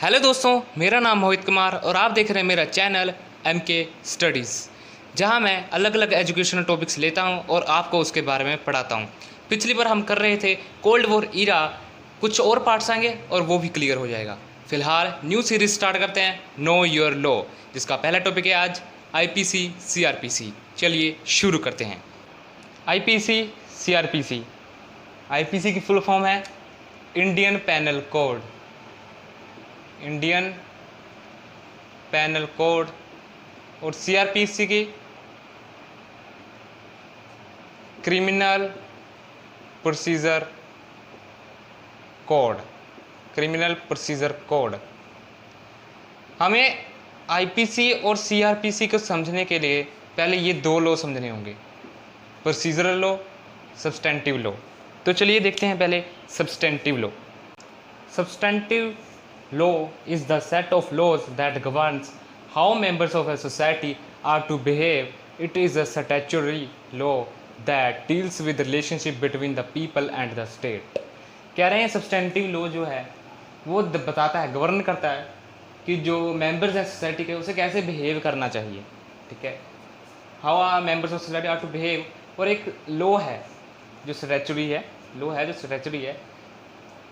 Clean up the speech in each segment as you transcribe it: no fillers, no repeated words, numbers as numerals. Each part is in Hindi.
हेलो दोस्तों, मेरा नाम मोहित कुमार और आप देख रहे हैं मेरा चैनल MK स्टडीज़, जहां मैं अलग अलग एजुकेशनल टॉपिक्स लेता हूं और आपको उसके बारे में पढ़ाता हूं। पिछली बार हम कर रहे थे कोल्ड वॉर ईरा, कुछ और पार्ट्स आएंगे और वो भी क्लियर हो जाएगा। फिलहाल न्यू सीरीज स्टार्ट करते हैं, नो योर लॉ, जिसका पहला टॉपिक है आज IPC CRPC। चलिए शुरू करते हैं। IPC CRPC। IPC की फुल फॉर्म है Indian panel code. Indian panel code. और CRPC की criminal procedure code. Criminal procedure code. हमें IPC और CRPC को समझने के लिए पहले ये दो लॉ समझने होंगे, प्रोसीजरल लॉ, सब्सटेंटिव लॉ। तो चलिए देखते हैं पहले substantive law. Substantive law is the set of laws that governs how members of a society are to behave. It is a statutory law that deals with the relationship between the people and the state. कह रहे हैं सब्सटेंटिव लॉ जो है वो बताता है, गवर्न करता है कि जो मेंबर्स हैं सोसाइटी के उसे कैसे बिहेव करना चाहिए। ठीक है, how are members of society are to behave. और एक लॉ है जो स्टैट्यूटरी है, लॉ है जो स्टैट्यूटरी है,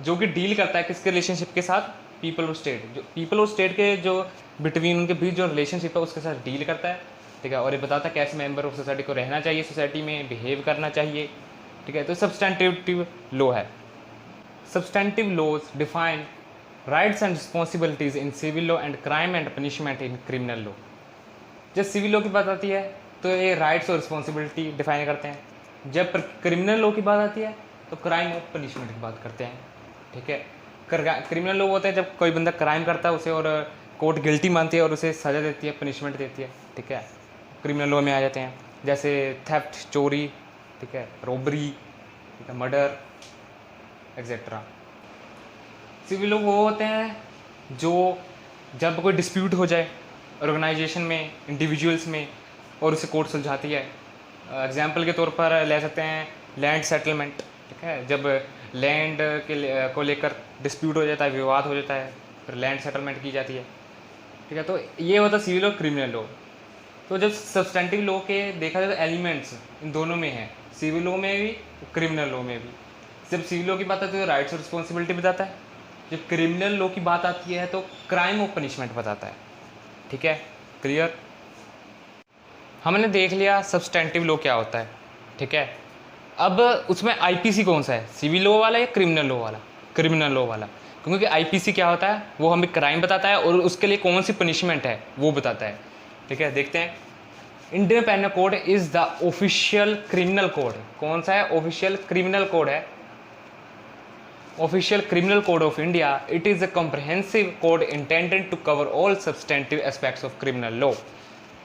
जो कि डील करता है किसके रिलेशनशिप के साथ, पीपल और स्टेट। जो पीपल और स्टेट के जो बिटवीन उनके बीच जो रिलेशनशिप है उसके साथ डील करता है। ठीक है, और ये बताता है कैसे मेंबर ऑफ सोसाइटी को रहना चाहिए, सोसाइटी में बिहेव करना चाहिए। ठीक है, तो सब्सटेंटिव लॉ है। Substantive laws define rights and responsibilities in civil law and crime and punishment in criminal law. जब सिविल लॉ की बात आती है तो ये राइट्स और रिस्पॉन्सिबिलिटी डिफाइन करते हैं। जब क्रिमिनल लॉ की बात आती है तो क्राइम और पनिशमेंट की बात करते हैं। ठीक है, क्रिमिनल लॉ होता है जब कोई बंदा क्राइम करता है उसे और कोर्ट गिल्टी मानती है और उसे सज़ा देती है, पनिशमेंट देती है। ठीक है, क्रिमिनल लॉ में आ जाते हैं, जैसे थेफ्ट, चोरी, ठीक है, रॉबरी, ठीक है, मर्डर एक्सेट्रा। सिविल लॉ वो होते हैं जो जब कोई डिस्प्यूट हो जाए ऑर्गेनाइजेशन में, इंडिविजुअल्स में, और उसे कोर्ट सुलझाती है। एग्जाम्पल के तौर पर ले सकते हैं लैंड सेटलमेंट। ठीक है, जब लैंड के को लेकर डिस्प्यूट हो जाता है, विवाद हो जाता है, फिर लैंड सेटलमेंट की जाती है। ठीक है, तो ये होता है सिविल और क्रिमिनल लॉ। तो जब सब्सटेंटिव लॉ के देखा जाए तो एलिमेंट्स इन दोनों में हैं, सिविल लॉ में भी, क्रिमिनल लॉ में भी। जब सिविल लॉ की बात आती है तो राइट्स और रिस्पॉन्सिबिलिटी बताता है, जब क्रिमिनल लॉ की बात आती है तो क्राइम और पनिशमेंट बताता है। ठीक है, क्लियर। हमने देख लिया सब्सटेंटिव लॉ क्या होता है। ठीक है, अब उसमें IPC कौन सा है, सिविल लॉ वाला या क्रिमिनल लॉ वाला? क्रिमिनल लॉ वाला, क्योंकि IPC क्या होता है, वो हमें क्राइम बताता है और उसके लिए कौन सी पनिशमेंट है वो बताता है। ठीक है, देखते हैं। Indian penal code is the official criminal code. कौन सा है? ऑफिशियल क्रिमिनल कोड है, official criminal code of India. It is a comprehensive code intended to cover all substantive aspects of criminal law.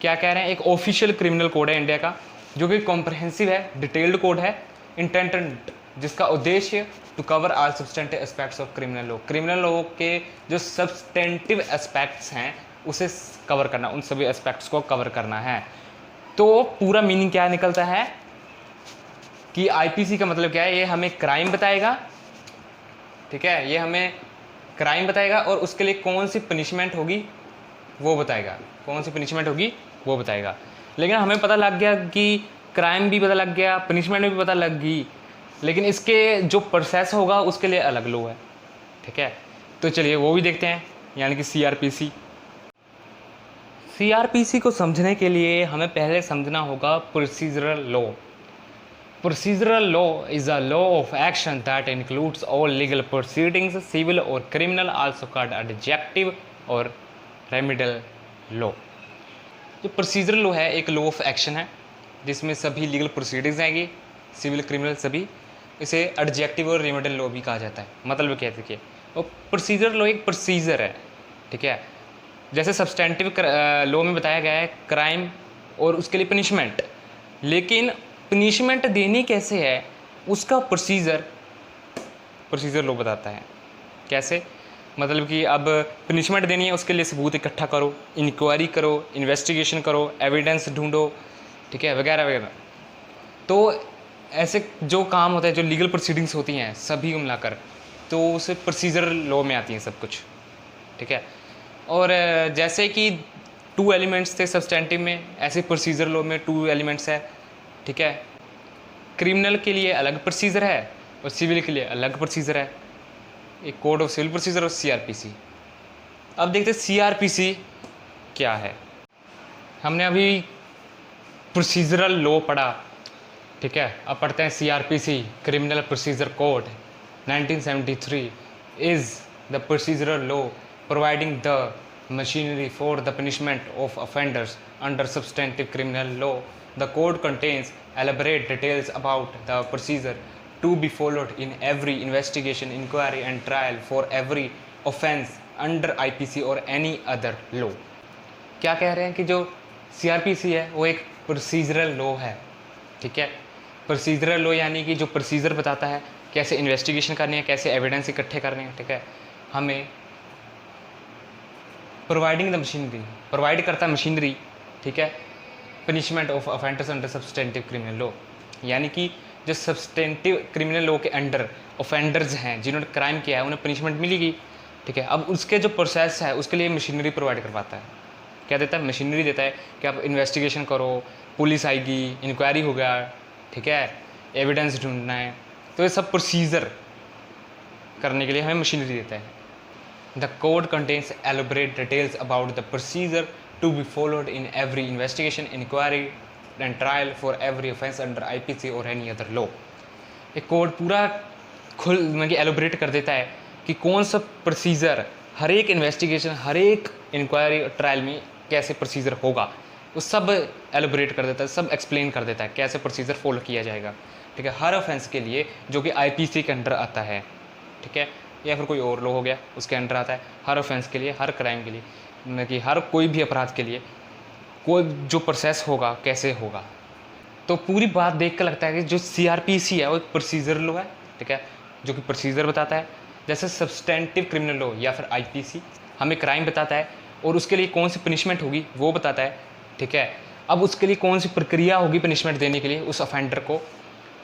क्या कह रहे हैं? एक ऑफिशियल क्रिमिनल कोड है इंडिया का, जो कि कॉम्प्रहेंसिव है, डिटेल्ड कोड है, इंटेंडेड, जिसका उद्देश्य to cover all substantive aspects of criminal law. Criminal law के जो सब्सटेंटिव एस्पेक्ट्स हैं उसे कवर करना, उन सभी एस्पेक्ट्स को कवर करना है। तो पूरा मीनिंग क्या निकलता है कि IPC का मतलब क्या है? ये हमें क्राइम बताएगा। ठीक है, ये हमें क्राइम बताएगा और उसके लिए कौन सी पनिशमेंट होगी वो बताएगा, कौन सी पनिशमेंट होगी वो बताएगा। लेकिन हमें पता लग गया कि क्राइम भी पता लग गया, पनिशमेंट भी पता लग गई, लेकिन इसके जो प्रोसेस होगा उसके लिए अलग लॉ है। ठीक है, तो चलिए वो भी देखते हैं, यानी कि CRPC। CRPC को समझने के लिए हमें पहले समझना होगा procedural law. Procedural law is a law of action that includes all legal proceedings, civil और क्रिमिनल, आल्सो कॉल्ड एडजेक्टिव और रेमिडियल लॉ। जो प्रोसीजरल लॉ है एक लॉ ऑफ एक्शन है जिसमें सभी लीगल प्रोसीडिंग्स आएंगी, सिविल, क्रिमिनल सभी। इसे एडजेक्टिव और रेमिडियल लॉ भी कहा जाता है। मतलब क्या है? और प्रोसीजरल लॉ एक प्रोसीजर है। ठीक है, जैसे सब्सटेंटिव लॉ में बताया गया है क्राइम और उसके लिए पनिशमेंट, लेकिन पनिशमेंट देनी कैसे है उसका प्रोसीजर लॉ बताता है। कैसे? मतलब कि अब पनिशमेंट देनी है, उसके लिए सबूत इकट्ठा करो, इंक्वायरी करो, इन्वेस्टिगेशन करो, एविडेंस ढूंढो, ठीक है, वगैरह वगैरह। तो ऐसे जो काम होता है, जो लीगल प्रोसीडिंग्स होती हैं सभी मिलाकर, तो उसे प्रोसीजर लॉ में आती हैं सब कुछ। ठीक है। और जैसे कि 2 एलिमेंट्स थे सब्सटेंटिव में, ऐसे प्रोसीजर लॉ में 2 एलिमेंट्स है, ठीक है। क्रिमिनल के लिए अलग प्रोसीजर है और सिविल के लिए अलग प्रोसीजर है, एक कोड ऑफ सिविल प्रोसीजर और सीआरपीसी। अब देखते हैं सीआरपीसी क्या है। हमने अभी प्रोसीजरल लॉ पढ़ा, ठीक है। अब पढ़ते हैं CrPC, criminal procedure code 1973 is the procedural law providing the machinery for the punishment of offenders under substantive criminal law. The code contains elaborate details about the procedure to be followed in every investigation, inquiry and trial for every offense under IPC or any other law. क्या कह रहे हैं कि जो CRPC है वो एक प्रोसीजरल लॉ है, ठीक है। प्रोसीजरल लॉ यानी कि जो प्रोसीजर बताता है कैसे इन्वेस्टिगेशन करनी है, कैसे एविडेंस इकट्ठे करने हैं, ठीक है। हमें प्रोवाइडिंग द मशीनरी, प्रोवाइड करता है मशीनरी, ठीक है, punishment of offenders under substantive criminal law, यानी कि जो सब्सटेंटिव क्रिमिनल लॉ के अंडर ऑफेंडर्स हैं जिन्होंने क्राइम किया है उन्हें पनिशमेंट मिलेगी, ठीक है। अब उसके जो प्रोसेस है उसके लिए मशीनरी प्रोवाइड करवाता है। क्या देता है? मशीनरी देता है कि आप इन्वेस्टिगेशन करो, पुलिस आएगी, इंक्वायरी होगा, ठीक है, एविडेंस ढूंढना है, तो ये सब प्रोसीजर करने के लिए हमें मशीनरी देता है। The code contains elaborate details about the procedure to be followed in every investigation, inquiry and trial for every offence under IPC or any other law. एक कोड पूरा मतलब एलोबरेट कर देता है कि कौन सा प्रोसीजर हर एक इन्वेस्टिगेशन, हर एक इंक्वायरी और ट्रायल में कैसे प्रोसीजर होगा, वो सब एलोबरेट कर देता है, सब एक्सप्लेन कर देता है कैसे प्रोसीजर फॉलो किया जाएगा, ठीक है, हर ऑफेंस के लिए जो कि IPC के अंडर आता है, ठीक है, या फिर कोई और लॉ हो गया उसके अंडर आता है। हर ऑफेंस के लिए, हर क्राइम के लिए, मतलब कि हर कोई भी अपराध के लिए कोई जो प्रोसेस होगा कैसे होगा। तो पूरी बात देख कर लगता है कि जो CRPC है वो एक प्रोसीजर लॉ है, ठीक है, जो कि प्रोसीजर बताता है। जैसे सब्सटेंटिव क्रिमिनल लॉ या फिर IPC हमें क्राइम बताता है और उसके लिए कौन सी पनिशमेंट होगी वो बताता है, ठीक है। अब उसके लिए कौन सी प्रक्रिया होगी पनिशमेंट देने के लिए उस ऑफेंडर को,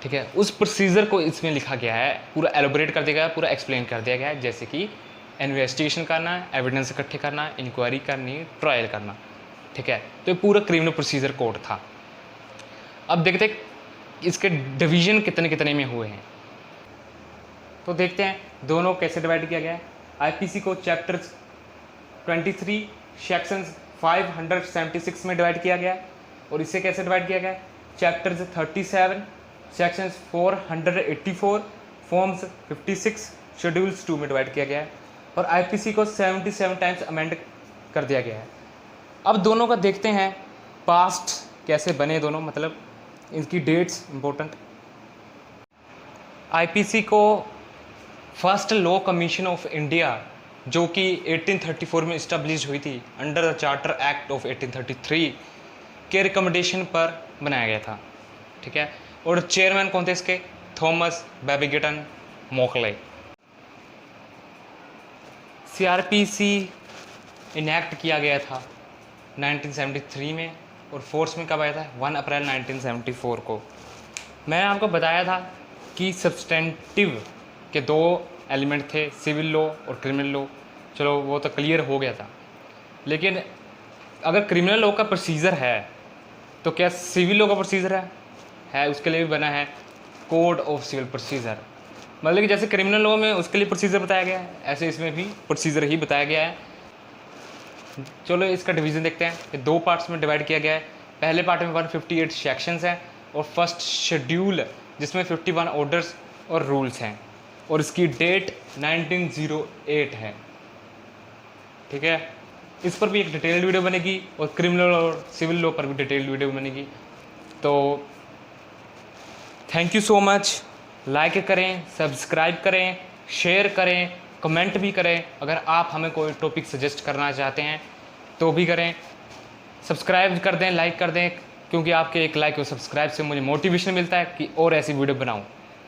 ठीक है, उस प्रोसीजर को इसमें लिखा गया है, पूरा एलोबरेट कर दिया गया है, पूरा एक्सप्लेन कर दिया गया है। जैसे कि इन्वेस्टिगेशन करना है, एविडेंस इकट्ठे करना है, इंक्वायरी करनी है, ट्रायल करना, ठीक है। तो ये पूरा क्रिमिनल प्रोसीजर कोड था। अब देखते हैं इसके डिवीजन कितने कितने में हुए हैं। तो देखते हैं दोनों कैसे डिवाइड किया गया है। IPC को चैप्टर्स 23 सेक्शंस 576 में डिवाइड किया गया है और इसे कैसे डिवाइड किया गया है, चैप्टर्स 37 सेक्शंस 484 फॉर्म्स 56 शेड्यूल्स 2 में डिवाइड किया गया है और IPC को 77 टाइम्स अमेंड कर दिया गया है। अब दोनों का देखते हैं पास्ट कैसे बने दोनों, मतलब इनकी डेट्स इंपॉर्टेंट। IPC को first law commission of India जो कि 1834 में इस्टेब्लिश हुई थी under the charter act of 1833 के रिकमेंडेशन पर बनाया गया था, ठीक है। और चेयरमैन कौन थे इसके? Thomas Babington Macaulay. CRPC enact किया गया था 1973 में और फोर्स में कब आया था? 1 अप्रैल 1974 को। मैंने आपको बताया था कि सब्सटेंटिव के 2 एलिमेंट थे, सिविल लॉ और क्रिमिनल लॉ। चलो वो तो क्लियर हो गया था, लेकिन अगर क्रिमिनल लॉ का प्रोसीजर है तो क्या सिविल लॉ का प्रोसीजर है? उसके लिए भी बना है कोड ऑफ सिविल प्रोसीजर। मतलब कि जैसे क्रिमिनल लॉ में उसके लिए प्रोसीजर बताया गया है, ऐसे इसमें भी प्रोसीजर ही बताया गया है। चलो इसका डिवीज़न देखते हैं। ये 2 पार्ट्स में डिवाइड किया गया है। पहले पार्ट में 158 सेक्शंस हैं और फर्स्ट शेड्यूल जिसमें 51 ऑर्डर्स और रूल्स हैं और इसकी डेट 1908 है, ठीक है। इस पर भी एक डिटेल्ड वीडियो बनेगी और क्रिमिनल और सिविल लॉ पर भी डिटेल्ड वीडियो बनेगी। तो thank you so much. Like करें, सब्सक्राइब करें, शेयर करें, कमेंट भी करें। अगर आप हमें कोई टॉपिक सजेस्ट करना चाहते हैं तो भी करें। सब्सक्राइब कर दें, लाइक कर दें, क्योंकि आपके एक लाइक और सब्सक्राइब से मुझे मोटिवेशन मिलता है कि और ऐसी वीडियो बनाऊं।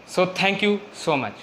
So thank you so much.